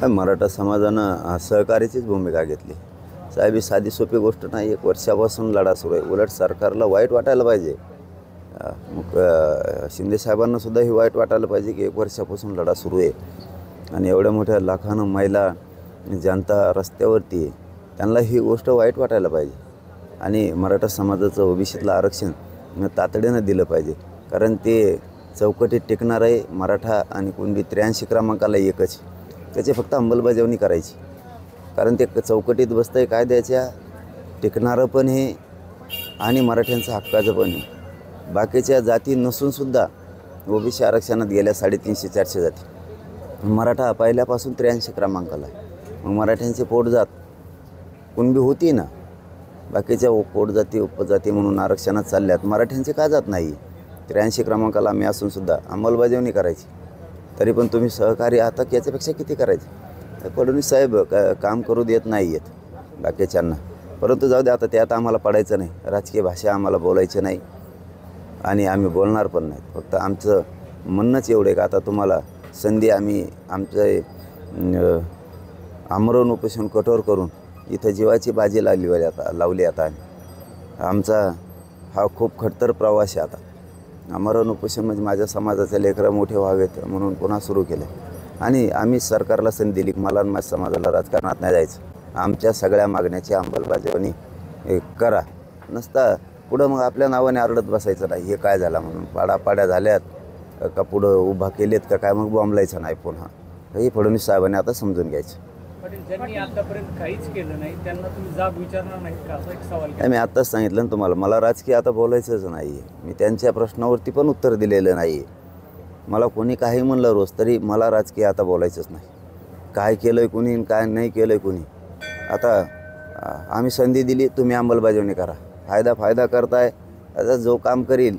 मराठा समाजानं सहकार्याचीच भूमिका घेतली. साहेब ही साधी सोपी गोष्ट नाही. 1 वर्षापासून लढा सुरू आहे. उलट सरकारला वाईट वाटायला पाहिजे. मग शिंदे साहेबांनासुद्धा ही वाईट वाटायला पाहिजे की 1 वर्षापासून लढा सुरू आहे आणि एवढ्या मोठ्या लाखानं महिला जनता रस्त्यावरती आहे. त्यांना ही गोष्ट वाईट वाटायला पाहिजे आणि मराठा समाजाचं ओबीसीतलं आरक्षण तातडीनं दिलं पाहिजे. कारण ते चौकटीत टिकणार आहे. मराठा आणि कुणबी 83 क्रमांकाला एकच. त्याची फक्त अंमलबजावणी करायची. कारण ते चौकटीत बसतं आहे कायद्याच्या, टिकणारं पण हे आणि मराठ्यांचं हक्काचं पण हे. बाकीच्या जाती नसूनसुद्धा ओबीसी आरक्षणात गेल्या 350-400 जाती. मराठा पहिल्यापासून 83 क्रमांकाला आहे. मग मराठ्यांची पोटजात कुणबी होती ना. बाकीच्या पोटजाती उपजाती म्हणून आरक्षणात चालल्यात. मराठ्यांची का जात नाही? 83 क्रमांकाला आम्ही असूनसुद्धा अंमलबजावणी करायची. तरी पण तुम्ही सहकार्य आता याच्यापेक्षा किती करायचे? फडणवीस साहेब काम करू देत नाही आहेत बाकीच्यांना. परंतु जाऊ दे, आता त्यात आम्हाला पडायचं नाही. राजकीय भाषा आम्हाला बोलायची नाही आणि आम्ही बोलणार पण नाही. फक्त आमचं म्हणणंच एवढं आहे का आता तुम्हाला संधी आम्ही आमचं आमरण उपोषण कठोर करून इथं जीवाची बाजी लावली आता. आमचा हा खूप खडतर प्रवास आहे आता. आमरण उपोषण म्हणजे माझ्या समाजाचे लेकरं मोठे व्हावेत म्हणून पुन्हा सुरू केलं आणि आम्ही सरकारला संधी दिली की मला माझ्या समाजाला राजकारणात नाही जायचं. आमच्या सगळ्या मागण्याची अंमलबजावणी करा. नसता पुढं मग आपल्या नावाने आरडत बसायचं नाही. हे काय झालं म्हणून पाड्या झाल्यात का पुढं उभा केलेत का काय, मग बोंबलायचं नाही पुन्हा. हे फडणवीस साहेबांनी आता समजून घ्यायचं. ज्यांनी आतापर्यंत काहीच केलं नाही त्यांना तुम्ही जाब विचारणार नाही का, असा एक सवाल. मी आत्ताच सांगितलं ना तुम्हाला, मला राजकीय आता बोलायचंच नाही आहे. मी त्यांच्या प्रश्नावरती पण उत्तर दिलेलं नाही आहे. मला कोणी काही म्हणलं रोज तरी मला राजकीय आता बोलायचंच नाही. काय केलं आहे कुणी, काय नाही केलं आहे कुणी. आता आम्ही संधी दिली, तुम्ही अंमलबजावणी करा. फायदा करताय. आता जो काम करील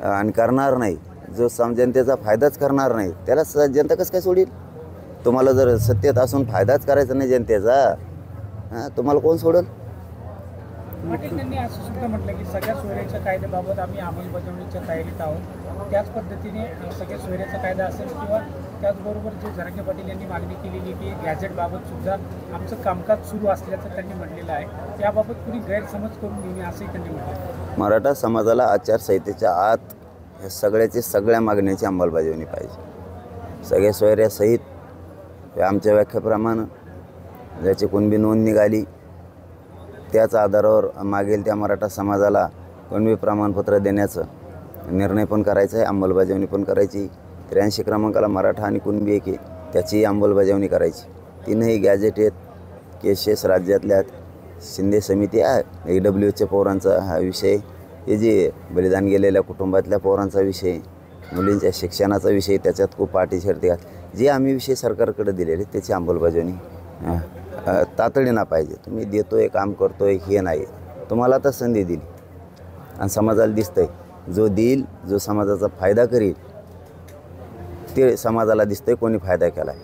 आणि करणार नाही, जो जनतेचा फायदाच करणार नाही, त्याला जनता कसं काय सोडील? तुम्हाला जर सत्तेत असून फायदाच करायचा नाही जनतेचा, तुम्हाला कोण सोडेल? पाटील यांनी असं सुद्धा म्हटलं की सगळ्या सोयऱ्याच्या कायद्याबाबत आम्ही अंमलबजावणीच्या तयारीत आहोत. त्याच पद्धतीने सगळ्या सोयऱ्याचा कायदा असेल किंवा त्याचबरोबर जे झरके पाटील यांनी मागणी केलेली की गॅजेटबाबत सुद्धा आमचं कामकाज सुरू असल्याचं त्यांनी म्हटलेलं आहे. त्याबाबत कुणी गैरसमज करून घेणे असंही त्यांनी म्हटलं. मराठा समाजाला आचारसंहितेच्या आत हे सगळ्या मागण्याची अंमलबजावणी पाहिजे. सगळ्या सोयऱ्यासहित आमच्या व्याख्याप्रमाणे ज्याची कुणबी नोंद निघाली त्याच आधारावर मागेल त्या मराठा समाजाला कुणबी प्रमाणपत्र देण्याचं निर्णय पण करायचा आहे, अंमलबजावणी पण करायची. 83 क्रमांकाला मराठा आणि कुणबी एक आहे, त्याचीही अंमलबजावणी करायची. तीनही गॅजेट आहेत. केसेस राज्यातल्या शिंदे समिती आहे, AWHच्या पोरांचा हा विषय, हे जे बलिदान गेलेल्या कुटुंबातल्या पोरांचा विषय, मुलींच्या शिक्षणाचा विषय, त्याच्यात खूप पाठीशर्ती जे आम्ही विषय सरकारकडे दिलेले त्याची अंमलबजावणी तातडीनं पाहिजे. तुम्ही देतोय, काम करतोय हे नाही. तुम्हाला आता संधी दिली आणि समाजाला दिसतंय, जो देईल, जो समाजाचा फायदा करील ते समाजाला दिसतंय कोणी फायदा केला आहे.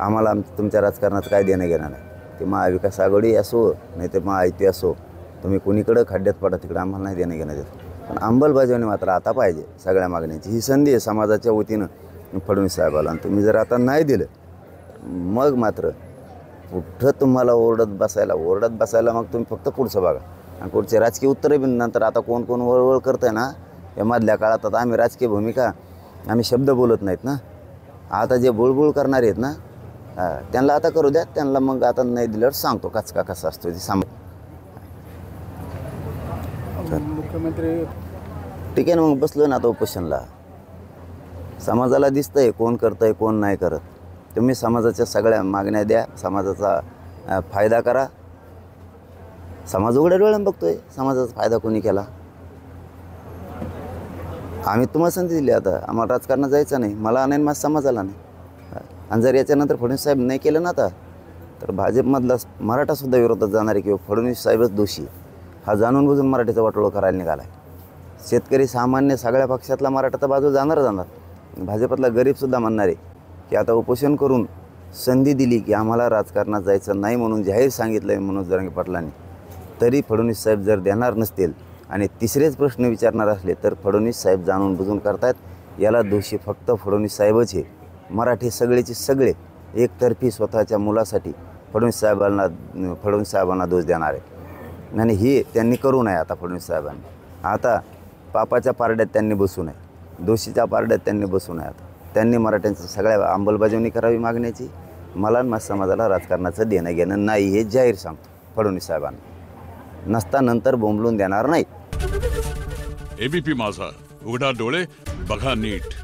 आम्हाला तुमच्या राजकारणात काय देणं घेणं नाही. ते महाविकास आघाडी असो नाही तर महायुती असो, तुम्ही कुणीकडं खड्ड्यात पडा तिकडं आम्हाला नाही देणं घेणं देत. पण अंमलबजावणी मात्र आता पाहिजे सगळ्या मागण्यांची. ही संधी आहे समाजाच्या वतीनं फडणवीस साहेबाला. आणि तुम्ही जर आता नाही दिलं मग मात्र कुठं तुम्हाला ओरडत बसायला मग तुम्ही फक्त पुढचं बघा आणि पुढचे राजकीय उत्तरे बी नंतर. आता कोण वळवळ करतं आहे ना या मधल्या काळात. आता आम्ही राजकीय भूमिका, आम्ही शब्द बोलत नाहीत ना. आता जे बुळबुळ करणारे आहेत ना त्यांना आता करू द्या. त्यांना मग आता नाही दिल्यावर सांगतो कचका कसा असतो ते मुख्यमंत्री ठीक आहे ना. मग बसलो ना आता उपोषणला. समाजाला दिसतंय कोण करतंय कोण नाही करत. तुम्ही समाजाच्या सगळ्या मागण्या द्या, समाजाचा फायदा करा. समाज उघड्या डोळ्यानं बघतोय समाजाचा फायदा कोणी केला. आम्ही तुम्हाला संधी दिली. आता आम्हाला राजकारणात जायचं नाही, मला नाही माझ्या समाजाला नाही. आणि जर याच्यानंतर फडणवीस साहेब नाही केलं ना आता तर भाजपमधला मराठासुद्धा विरोधात जाणार आहे किंवा फडणवीस साहेबच दोषी हा जाणून बुजून मराठीचा वाटोळं करायला निघाला आहे. शेतकरी सामान्य सगळ्या पक्षातला मराठा तर बाजू जाणार. भाजपातला गरीबसुद्धा म्हणणार आहे की आता उपोषण करून संधी दिली की आम्हाला राजकारणात जायचं नाही म्हणून जाहीर सांगितलं आहे मनोज जरांगे पाटलांनी, तरी फडणवीस साहेब जर देणार नसतील आणि तिसरेच प्रश्न विचारणार असले तर फडणवीस साहेब जाणून बुजून करतायत. याला दोषी फक्त फडणवीस साहेबच आहे. मराठी सगळेचे सगळे एकतर्फी स्वतःच्या मुलासाठी फडणवीस साहेबांना दोष देणार आहे आणि ही त्यांनी करू नये. आता फडणवीस साहेबांनी आता पापाच्या पारड्यात त्यांनी बसू नये, दोषीच्या पारड्यात त्यांनी बसू नये. आता त्यांनी मराठ्यांचं सगळ्या अंमलबजावणी करावी मागण्याची. मला आणि माझ्या समाजाला राजकारणाचं देणं घेणं नाही हे जाहीर सांगतो फडणवीस साहेबांना. नसता नंतर बोंबलून देणार नाही. एबीपी माझा, उघडा डोळे बघा नीट.